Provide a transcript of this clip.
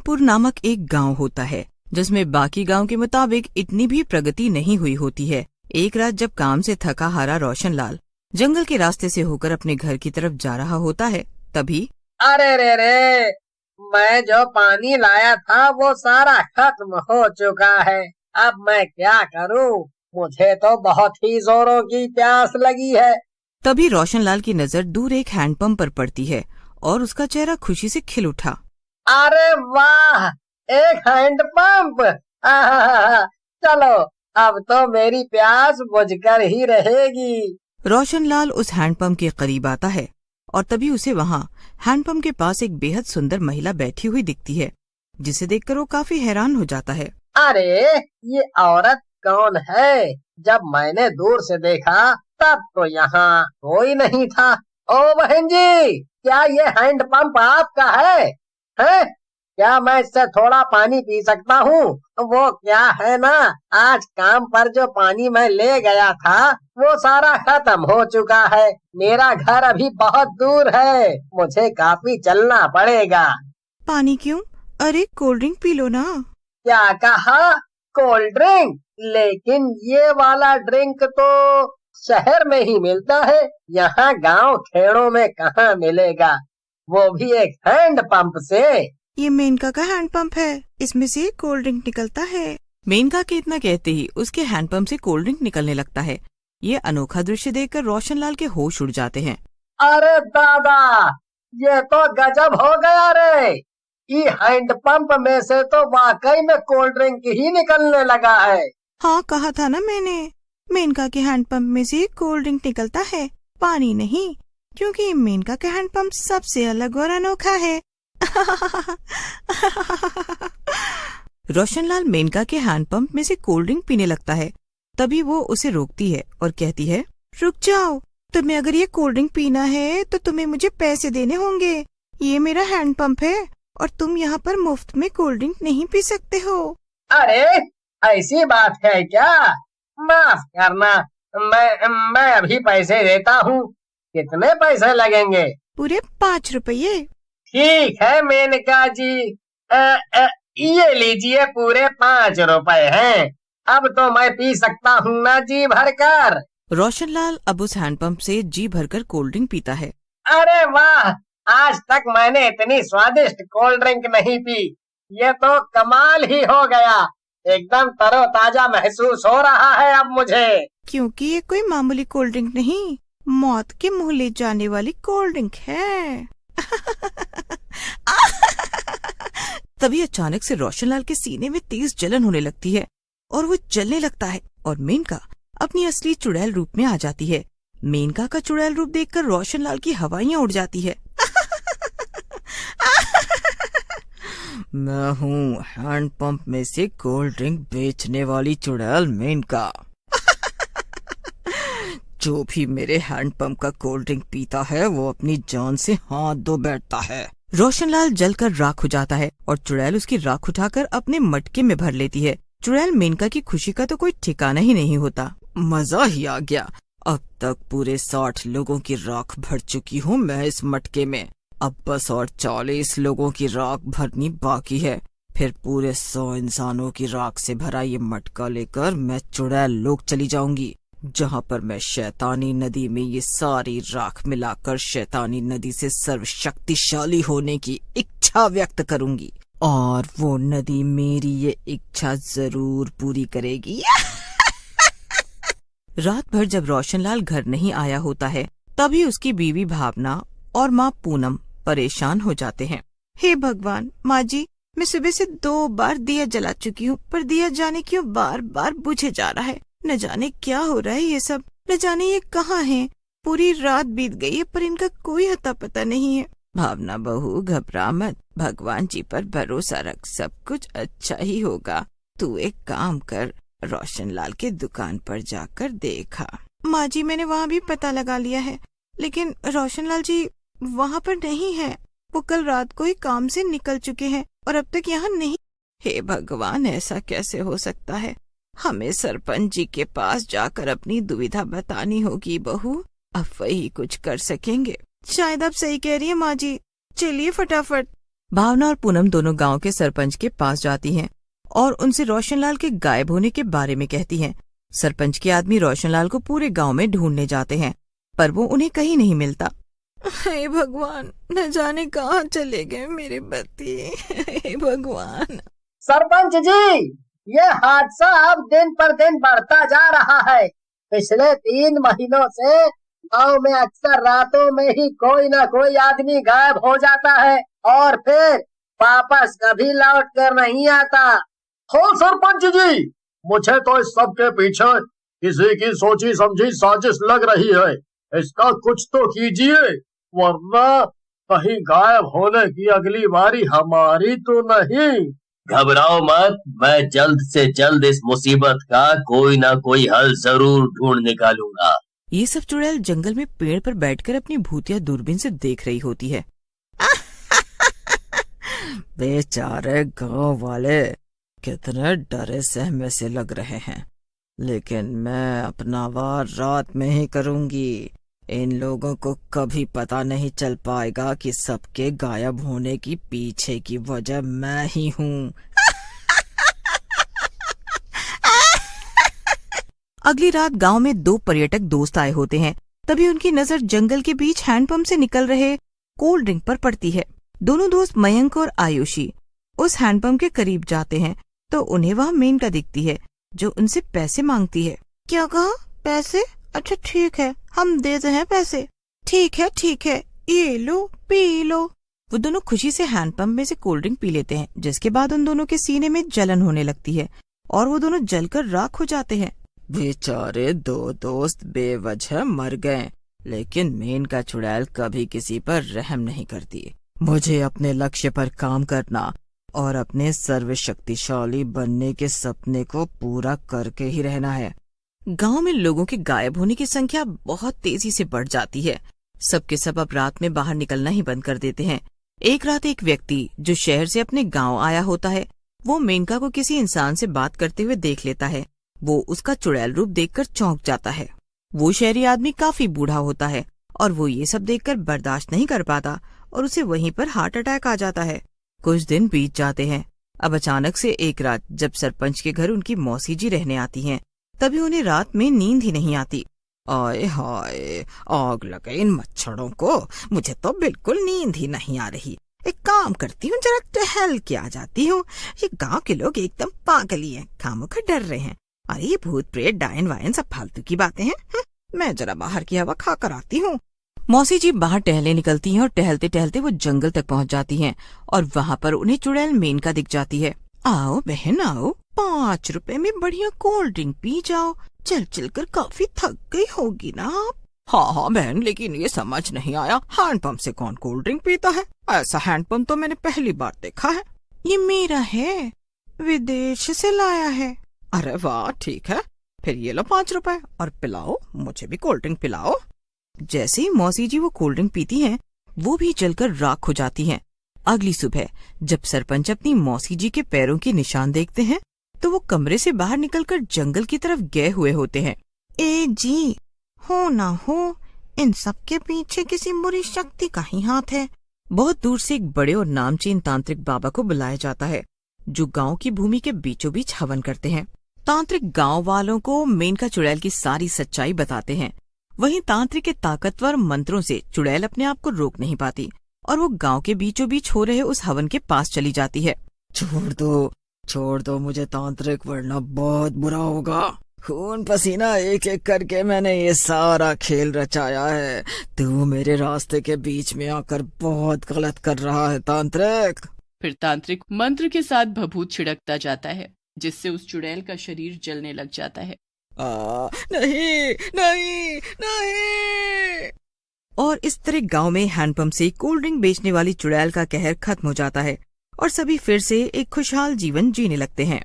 रामपुर नामक एक गांव होता है जिसमें बाकी गांव के मुताबिक इतनी भी प्रगति नहीं हुई होती है। एक रात जब काम से थका हारा रोशनलाल जंगल के रास्ते से होकर अपने घर की तरफ जा रहा होता है, तभी अरे रे, मैं जो पानी लाया था वो सारा खत्म हो चुका है। अब मैं क्या करूं? मुझे तो बहुत ही जोरों की प्यास लगी है। तभी रोशनलाल की नजर दूर एक हैंडपंप पर पड़ती है और उसका चेहरा खुशी से खिल उठा। अरे वाह, एक हैंडपंप! चलो, अब तो मेरी प्यास बुझकर ही रहेगी। रोशनलाल उस हैंडपंप के करीब आता है और तभी उसे वहाँ हैंडपंप के पास एक बेहद सुंदर महिला बैठी हुई दिखती है, जिसे देखकर वो काफी हैरान हो जाता है। अरे, ये औरत कौन है? जब मैंने दूर से देखा तब तो यहाँ कोई नहीं था। ओ बहन जी, क्या ये हैंडपंप आपका है? हैं? क्या मैं इससे थोड़ा पानी पी सकता हूँ? वो क्या है ना, आज काम पर जो पानी मैं ले गया था वो सारा खत्म हो चुका है। मेरा घर अभी बहुत दूर है, मुझे काफी चलना पड़ेगा। पानी क्यों? अरे कोल्ड ड्रिंक पी लो ना। क्या कहा? Cold drink? लेकिन ये वाला ड्रिंक तो शहर में ही मिलता है, यहाँ गांव खेड़ों में कहाँ मिलेगा, वो भी एक हैंड पंप से। ये मेनका का हैंडपंप है, इसमें से कोल्ड ड्रिंक निकलता है। मेनका के इतना कहते ही उसके हैंडपंप से कोल्ड ड्रिंक निकलने लगता है। ये अनोखा दृश्य देखकर रोशनलाल के होश उड़ जाते हैं। अरे दादा, ये तो गजब हो गया रे। ये हैंडपंप में से तो वाकई में कोल्ड ड्रिंक ही निकलने लगा है। हाँ, कहा था ना मैंने, मेनका के हैंडपंप में से कोल्ड ड्रिंक निकलता है, पानी नहीं, क्योंकि मेनका का हैंडपंप सबसे अलग और अनोखा है। रोशनलाल मेनका के हैंडपंप में से कोल्ड ड्रिंक पीने लगता है। तभी वो उसे रोकती है और कहती है, रुक जाओ, तुम्हें अगर ये कोल्ड ड्रिंक पीना है तो तुम्हें मुझे पैसे देने होंगे। ये मेरा हैंडपंप है और तुम यहाँ पर मुफ्त में कोल्ड ड्रिंक नहीं पी सकते हो। अरे, ऐसी बात है क्या? माफ करना, मैं अभी पैसे देता हूँ। कितने पैसे लगेंगे? पूरे 5 रुपये। ठीक है मेनका जी, ये लीजिए, पूरे 5 रुपए हैं। अब तो मैं पी सकता हूँ ना जी भरकर। रोशनलाल अब उस हैंडपंप से जी भरकर कोल्ड ड्रिंक पीता है। अरे वाह, आज तक मैंने इतनी स्वादिष्ट कोल्ड ड्रिंक नहीं पी। ये तो कमाल ही हो गया, एकदम तरोताजा महसूस हो रहा है अब मुझे। क्योंकि ये कोई मामूली कोल्ड ड्रिंक नहीं, मौत के मुंह ले जाने वाली कोल्ड ड्रिंक है। तभी अचानक से रोशनलाल के सीने में तेज जलन होने लगती है और वो जलने लगता है और मेनका अपनी असली चुड़ैल रूप में आ जाती है। मेनका का चुड़ैल रूप देखकर रोशनलाल की हवाइयां उड़ जाती है। मैं हूँ हैंडपंप में से कोल्ड ड्रिंक बेचने वाली चुड़ैल मेनका। जो भी मेरे हैंडपंप का कोल्ड ड्रिंक पीता है वो अपनी जान से हाथ धो बैठता है। रोशनलाल जलकर राख हो जाता है और चुड़ैल उसकी राख उठाकर अपने मटके में भर लेती है। चुड़ैल मेनका की खुशी का तो कोई ठिकाना ही नहीं होता। मजा ही आ गया, अब तक पूरे 60 लोगों की राख भर चुकी हूँ मैं इस मटके में। अब बस और 40 लोगों की राख भरनी बाकी है, फिर पूरे 100 इंसानों की राख से भरा ये मटका लेकर मैं चुड़ैल लोक चली जाऊंगी, जहाँ पर मैं शैतानी नदी में ये सारी राख मिलाकर शैतानी नदी से सर्वशक्तिशाली होने की इच्छा व्यक्त करूंगी और वो नदी मेरी ये इच्छा जरूर पूरी करेगी। रात भर जब रोशनलाल घर नहीं आया होता है तभी उसकी बीवी भावना और माँ पूनम परेशान हो जाते हैं। हे भगवान, माँ जी, मैं सुबह से 2 बार दिया जला चुकी हूँ, पर दिया जाने क्यों बार बार बुझे जा रहा है। न जाने क्या हो रहा है ये सब, न जाने ये कहाँ हैं। पूरी रात बीत गई है पर इनका कोई अता पता नहीं है। भावना बहू, घबरा मत, भगवान जी पर भरोसा रख, सब कुछ अच्छा ही होगा। तू एक काम कर, रोशनलाल के दुकान पर जाकर देखा। माँ जी, मैंने वहाँ भी पता लगा लिया है, लेकिन रोशनलाल जी वहाँ पर नहीं है। वो कल रात को ही काम से निकल चुके हैं और अब तक यहाँ नहीं। हे भगवान, ऐसा कैसे हो सकता है? हमें सरपंच जी के पास जाकर अपनी दुविधा बतानी होगी बहू, अब वही कुछ कर सकेंगे। शायद आप सही कह रही है माँ जी, चलिए फटाफट भावना और पूनम दोनों गांव के सरपंच के पास जाती हैं और उनसे रोशनलाल के गायब होने के बारे में कहती हैं। सरपंच के आदमी रोशनलाल को पूरे गांव में ढूंढने जाते हैं, पर वो उन्हें कहीं नहीं मिलता। हे भगवान, न जाने कहाँ चले गए मेरे पति। हे भगवान। सरपंच जी, ये हादसा अब दिन पर दिन बढ़ता जा रहा है। पिछले 3 महीनों से गांव में अक्सर रातों में ही कोई ना कोई आदमी गायब हो जाता है और फिर वापस कभी लौट कर नहीं आता। हाँ सरपंच जी, मुझे तो इस सब के पीछे किसी की सोची समझी साजिश लग रही है। इसका कुछ तो कीजिए, वरना कहीं गायब होने की अगली बारी हमारी तो नहीं। घबराओ मत, मैं जल्द से जल्द इस मुसीबत का कोई ना कोई हल जरूर ढूंढ निकालूंगा। ये सब चुड़ैल जंगल में पेड़ पर बैठकर अपनी भूतिया दूरबीन से देख रही होती है। बेचारे गांव वाले कितने डरे सहमे से लग रहे हैं, लेकिन मैं अपना वार रात में ही करूंगी। इन लोगों को कभी पता नहीं चल पाएगा कि सबके गायब होने की पीछे की वजह मैं ही हूँ। अगली रात गांव में 2 पर्यटक दोस्त आए होते हैं। तभी उनकी नजर जंगल के बीच हैंडपंप से निकल रहे कोल्ड ड्रिंक पर पड़ती है। दोनों दोस्त मयंक और आयुषी उस हैंडपंप के करीब जाते हैं तो उन्हें वहाँ मेनका दिखती है, जो उनसे पैसे मांगती है। क्या कहा? पैसे? अच्छा ठीक है, हम देते हैं पैसे। ठीक है, ये लो, पी लो। वो दोनों खुशी से हैंडपंप में से कोल्ड ड्रिंक पी लेते हैं, जिसके बाद उन दोनों के सीने में जलन होने लगती है और वो दोनों जलकर राख हो जाते हैं। बेचारे 2 दोस्त बेवजह मर गए, लेकिन मेनका चुड़ैल कभी किसी पर रहम नहीं करती। मुझे अपने लक्ष्य पर काम करना और अपने सर्वशक्तिशाली बनने के सपने को पूरा करके ही रहना है। गांव में लोगों के गायब होने की संख्या बहुत तेजी से बढ़ जाती है। सबके सब अब रात में बाहर निकलना ही बंद कर देते हैं। एक रात एक व्यक्ति जो शहर से अपने गांव आया होता है, वो मेनका को किसी इंसान से बात करते हुए देख लेता है। वो उसका चुड़ैल रूप देखकर चौंक जाता है। वो शहरी आदमी काफी बूढ़ा होता है और वो ये सब देखकर बर्दाश्त नहीं कर पाता और उसे वहीं पर हार्ट अटैक आ जाता है। कुछ दिन बीत जाते हैं। अब अचानक से एक रात जब सरपंच के घर उनकी मौसी जी रहने आती हैं, तभी उन्हें रात में नींद ही नहीं आती। आए हाय, आग लगे इन मच्छरों को, मुझे तो बिल्कुल नींद ही नहीं आ रही। एक काम करती हूँ, जरा टहल के आ जाती हूँ। ये गांव के लोग एकदम पागल ही हैं, खामोखा डर रहे हैं। अरे ये भूत प्रेत डायन वायन सब फालतू की बातें हैं। मैं जरा बाहर की हवा खा कर आती हूँ। मौसी जी बाहर टहलने निकलती हैं और टहलते टहलते वो जंगल तक पहुँच जाती हैं और वहाँ पर उन्हें चुड़ैल मेनका दिख जाती है। आओ बहन आओ, 5 रुपए में बढ़िया कोल्ड ड्रिंक पी जाओ। चल कर काफी थक गई होगी ना आप। हाँ बहन, लेकिन ये समझ नहीं आया, हैंडपंप से कौन कोल्ड ड्रिंक पीता है? ऐसा हैंडपंप तो मैंने पहली बार देखा है। ये मेरा है, विदेश से लाया है। अरे वाह, ठीक है, फिर ये लो 5 रुपए और पिलाओ, मुझे भी कोल्ड ड्रिंक पिलाओ। जैसे ही मौसी जी वो कोल्ड ड्रिंक पीती हैं, वो भी जलकर राख हो जाती हैं। अगली सुबह जब सरपंच अपनी मौसी जी के पैरों के निशान देखते हैं, तो वो कमरे से बाहर निकलकर जंगल की तरफ गए हुए होते हैं। ए जी, हो ना हो, इन सब के पीछे किसी बुरी शक्ति का ही हाथ है। बहुत दूर से एक बड़े और नामचीन तांत्रिक बाबा को बुलाया जाता है, जो गांव की भूमि के बीचों बीच हवन करते हैं। तांत्रिक गांव वालों को मेनका चुड़ैल की सारी सच्चाई बताते हैं। वहीं तांत्रिक के ताकतवर मंत्रों से चुड़ैल अपने आप को रोक नहीं पाती और वो गांव के बीचों बीच हो रहे उस हवन के पास चली जाती है। छोड़ दो मुझे तांत्रिक, वरना बहुत बुरा होगा। खून पसीना एक एक करके मैंने ये सारा खेल रचाया है। तू मेरे रास्ते के बीच में आकर बहुत गलत कर रहा है तांत्रिक। फिर तांत्रिक मंत्र के साथ भभूत छिड़कता जाता है, जिससे उस चुड़ैल का शरीर जलने लग जाता है। नहीं। और इस तरह गांव में हैंडपंप से कोल्ड ड्रिंक बेचने वाली चुड़ैल का कहर खत्म हो जाता है और सभी फिर से एक खुशहाल जीवन जीने लगते हैं।